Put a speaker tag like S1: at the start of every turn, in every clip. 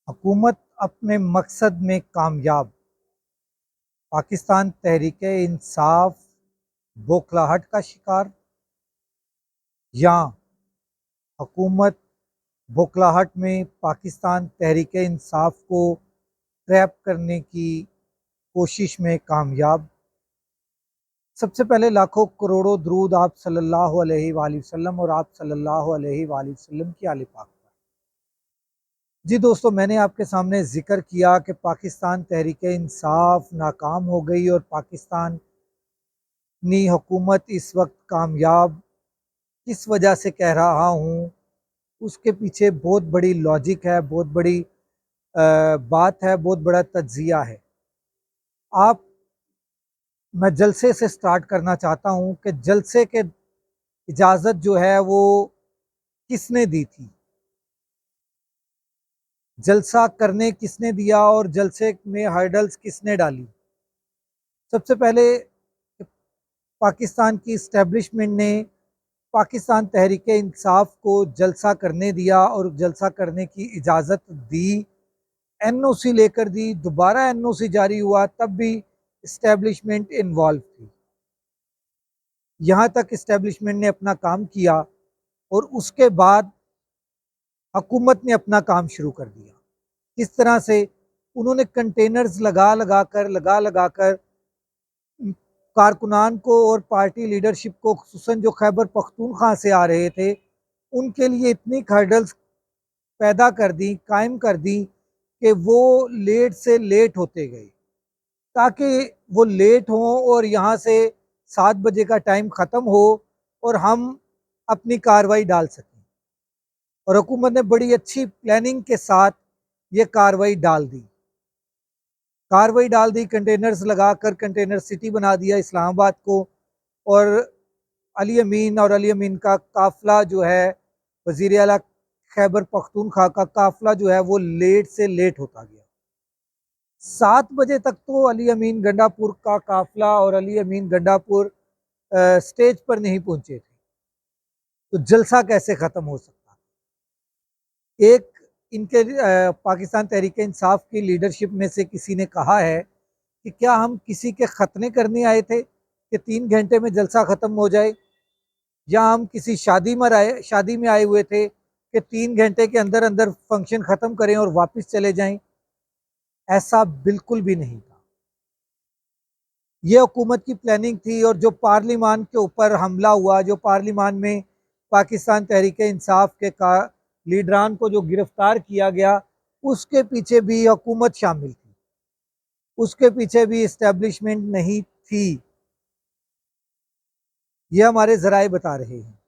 S1: हुकूमत अपने मकसद में कामयाब। पाकिस्तान तहरीक-ए-इंसाफ बौखलाहट का शिकार, या हुकूमत बौखलाहट में पाकिस्तान तहरीक-ए-इंसाफ को ट्रैप करने की कोशिश में कामयाब। सबसे पहले लाखों करोड़ों दरूद आप सल्लल्लाहु अलैहि वसल्लम और आप सल्लल्लाहु अलैहि वसल्लम की आले पाक पर। जी दोस्तों, मैंने आपके सामने जिक्र किया कि पाकिस्तान तहरीक-ए-इंसाफ नाकाम हो गई और पाकिस्तान नी हुकूमत इस वक्त कामयाब किस वजह से कह रहा हूँ, उसके पीछे बहुत बड़ी लॉजिक है, बहुत बड़ी बात है, बहुत बड़ा तज्जिया है। आप मैं जलसे से स्टार्ट करना चाहता हूँ कि जलसे के इजाज़त जो है वो किसने दी थी, जलसा करने किसने दिया और जलसे में हर्डल्स किसने डाली। सबसे पहले पाकिस्तान की इस्टेब्लिशमेंट ने पाकिस्तान तहरीक इंसाफ को जलसा करने दिया और जलसा करने की इजाज़त दी, एनओसी लेकर दी। दोबारा एनओसी जारी हुआ तब भी इस्टेब्लिशमेंट इन्वॉल्व थी। यहाँ तक इस्टेब्लिशमेंट ने अपना काम किया और उसके बाद हुकूमत ने अपना काम शुरू कर दिया। किस तरह से उन्होंने कंटेनर्स लगा लगा कर कारकुनान को और पार्टी लीडरशिप को, खुसूसन जो खैबर पख्तूनख्वा से आ रहे थे, उनके लिए इतनी हर्डल्स पैदा कर दी, कायम कर दी कि वो लेट से लेट होते गए, ताकि वो लेट हों और यहाँ से 7 बजे का टाइम ख़त्म हो और हम अपनी कार्रवाई डाल सकें। और हुकूमत ने बड़ी अच्छी प्लानिंग के साथ ये कार्रवाई डाल दी, कंटेनर्स लगाकर कंटेनर सिटी बना दिया इस्लामाबाद को। और अली अमीन और अली अमीन का काफ़िला जो है, वज़ीर आला खैबर पख्तूनख्वा का काफ़िला जो है वो लेट से लेट होता गया। 7 बजे तक तो अली अमीन गंडापुर का काफ़िला और अली अमीन गंडापुर स्टेज पर नहीं पहुंचे थे, तो जलसा कैसे ख़त्म हो सकता। एक इनके पाकिस्तान तहरीक इंसाफ की लीडरशिप में से किसी ने कहा है कि क्या हम किसी के खतने करने आए थे कि 3 घंटे में जलसा ख़त्म हो जाए, या हम किसी शादी में आए हुए थे कि 3 घंटे के अंदर अंदर फंक्शन ख़त्म करें और वापस चले जाएं। ऐसा बिल्कुल भी नहीं था। ये हुकूमत की प्लानिंग थी। और जो पार्लिमान के ऊपर हमला हुआ, जो पार्लिमान में पाकिस्तान तहरीक इंसाफ के लीडरान को जो गिरफ्तार किया गया, उसके पीछे भी हुकूमत शामिल थी, उसके पीछे भी इस्टेब्लिशमेंट नहीं थी। ये हमारे ज़राए बता रहे हैं।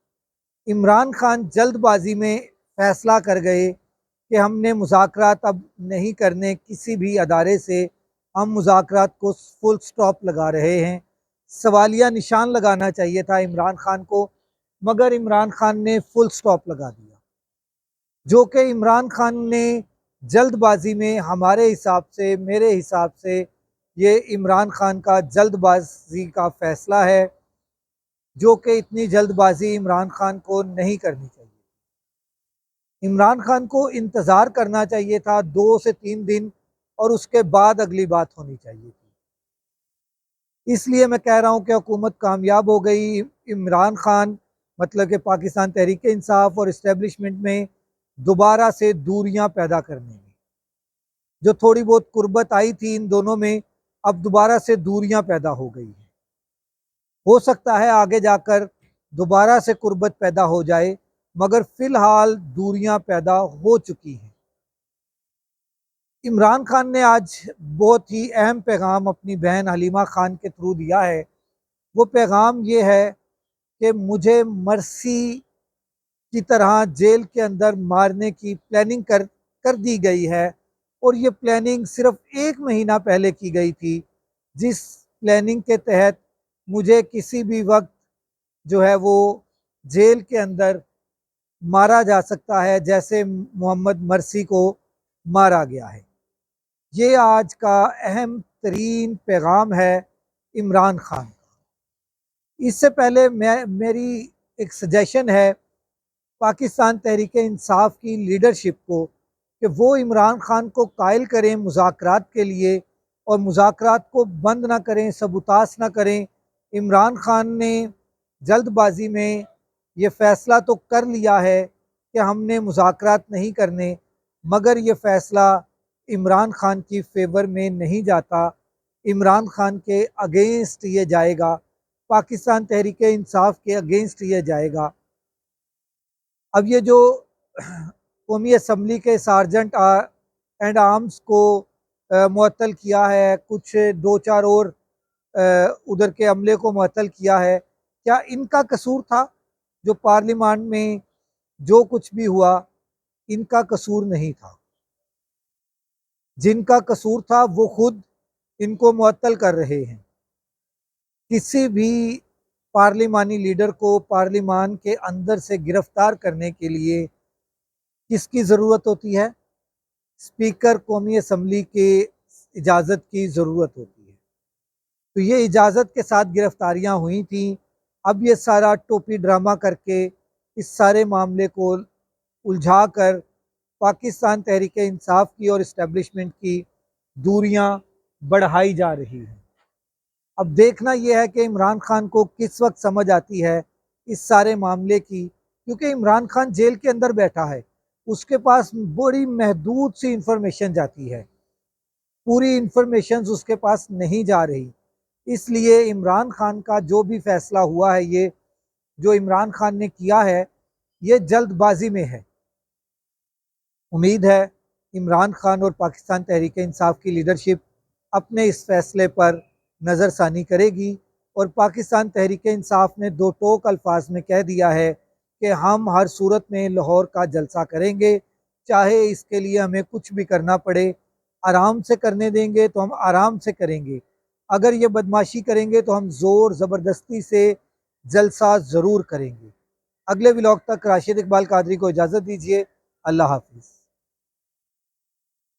S1: इमरान खान जल्दबाजी में फैसला कर गए कि हमने मुज़ाकरात अब नहीं करने किसी भी अदारे से, हम मुज़ाकरात को फुल स्टॉप लगा रहे हैं। सवालिया निशान लगाना चाहिए था इमरान खान को, मगर इमरान खान ने फुल स्टॉप लगा दिया, जो कि इमरान खान ने जल्दबाजी में, हमारे हिसाब से, मेरे हिसाब से, ये इमरान खान का जल्दबाजी का फैसला है, जो कि इतनी जल्दबाजी इमरान खान को नहीं करनी चाहिए। इमरान खान को इंतज़ार करना चाहिए था 2 से 3 दिन, और उसके बाद अगली बात होनी चाहिए थी। इसलिए मैं कह रहा हूँ कि हुकूमत कामयाब हो गई। इमरान खान, मतलब कि पाकिस्तान तहरीक इंसाफ और इस्टेब्लिशमेंट में दोबारा से दूरियां पैदा करने में, जो थोड़ी बहुत कुर्बत आई थी इन दोनों में, अब दोबारा से दूरियां पैदा हो गई हैं। हो सकता है आगे जाकर दोबारा से कुर्बत पैदा हो जाए, मगर फिलहाल दूरियां पैदा हो चुकी हैं। इमरान खान ने आज बहुत ही अहम पैगाम अपनी बहन हलीमा खान के थ्रू दिया है। वो पैगाम ये है कि मुझे मर्सी की तरह जेल के अंदर मारने की प्लानिंग कर दी गई है, और ये प्लानिंग सिर्फ 1 महीना पहले की गई थी, जिस प्लानिंग के तहत मुझे किसी भी वक्त जो है वो जेल के अंदर मारा जा सकता है, जैसे मोहम्मद मर्सी को मारा गया है। ये आज का अहम तरीन पैगाम है इमरान खान का। इससे पहले मेरी एक सजेशन है पाकिस्तान तहरीक इंसाफ की लीडरशिप को, कि वो इमरान खान को कायल करें मुज़ाकरात के लिए और मुज़ाकरात को बंद ना करें, सबूतास ना करें। इमरान खान ने जल्दबाजी में ये फ़ैसला तो कर लिया है कि हमने मुज़ाकरात नहीं करने, मगर ये फ़ैसला इमरान खान की फ़ेवर में नहीं जाता, इमरान खान के अगेंस्ट ये जाएगा, पाकिस्तान तहरीक इंसाफ के अगेंस्ट ये जाएगा। अब ये जो कौमी असम्बली के सार्जेंट एंड आर्म्स को मुअत्तल किया है, कुछ दो चार और उधर के अमले को मुअत्तल किया है, क्या इनका कसूर था? जो पार्लियामान में जो कुछ भी हुआ, इनका कसूर नहीं था। जिनका कसूर था वो खुद इनको मुअत्तल कर रहे हैं। किसी भी पार्लिमानी लीडर को पार्लिमान के अंदर से गिरफ्तार करने के लिए किसकी ज़रूरत होती है? स्पीकर कौमी असम्बली के इजाज़त की ज़रूरत होती है। तो ये इजाज़त के साथ गिरफ्तारियां हुई थी। अब ये सारा टोपी ड्रामा करके इस सारे मामले को उलझा कर पाकिस्तान तहरीक इंसाफ की और इस्टेब्लिशमेंट की दूरियां बढ़ाई जा रही हैं। अब देखना यह है कि इमरान खान को किस वक्त समझ आती है इस सारे मामले की, क्योंकि इमरान खान जेल के अंदर बैठा है, उसके पास बड़ी महदूद सी इंफॉर्मेशन जाती है, पूरी इंफॉर्मेशन उसके पास नहीं जा रही। इसलिए इमरान खान का जो भी फैसला हुआ है, ये जो इमरान खान ने किया है, ये जल्दबाजी में है। उम्मीद है इमरान खान और पाकिस्तान तहरीक इंसाफ की लीडरशिप अपने इस फैसले पर नज़रसानी करेगी और पाकिस्तान तहरीक इंसाफ ने दो टोक अल्फाज में कह दिया है कि हम हर सूरत में लाहौर का जलसा करेंगे, चाहे इसके लिए हमें कुछ भी करना पड़े। आराम से करने देंगे तो हम आराम से करेंगे, अगर ये बदमाशी करेंगे तो हम ज़ोर ज़बरदस्ती से जलसा ज़रूर करेंगे। अगले व्लॉग तक राशिद इकबाल कादरी को इजाज़त दीजिए। अल्लाह हाफिज़।